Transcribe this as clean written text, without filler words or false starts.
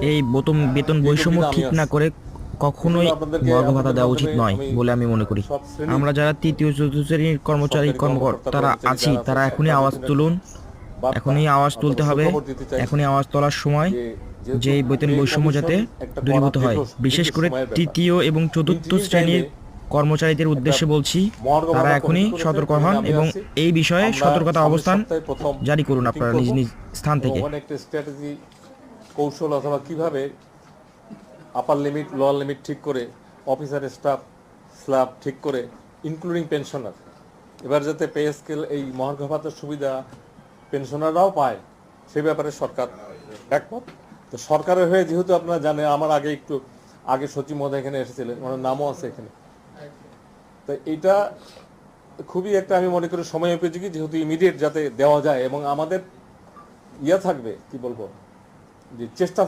এই বেতন বৈষম্য ঠিক না করে কখনোই মর্গ ভাতা দেওয়া উচিত নয় বলে আমি মনে করি। আমরা যারা তৃতীয় চতুর্থ শ্রেণীর কর্মকর্তারা আছি তারা এখনই আওয়াজ তুলুন, এখনই আওয়াজ তুলতে হবে, এখনই আওয়াজ তোলার সময়, যে এই বেতন বৈষম্য যাতে দূরীভূত হয়। বিশেষ করে তৃতীয় এবং চতুর্থ শ্রেণীর কর্মচারীদের উদ্দেশ্যে বলছি, তারা এখনই সতর্ক হন এবং এই বিষয়ে সতর্কতা অবস্থান জারি করুন আপনারা নিজ নিজ স্থান থেকে। একটা স্ট্র্যাটেজি কৌশল অথবা কিভাবে আপার লিমিট লোয়ার লিমিট ঠিক করে অফিসার স্টাফ স্ল্যাব ঠিক করে ইনক্লুডিং পেনশনার, এবার যাতে পে স্কেল এই মহার্ঘ ভাতার সুবিধা পেনশনাররাও পায় সে ব্যাপারে সরকার একমত। তো সরকারের হয়ে যেহেতু আপনারা জানেন, আমার আগে সচিব মহোদয় এখানে এসেছিলেন, ওনার নামও আছে এখানে। তো এইটা খুবই একটা আমি মনে করি সময় উপযোগী, যেহেতু ইমিডিয়েট যাতে দেওয়া যায় এবং আমাদের থাকবে কি বলবো যে চেষ্টা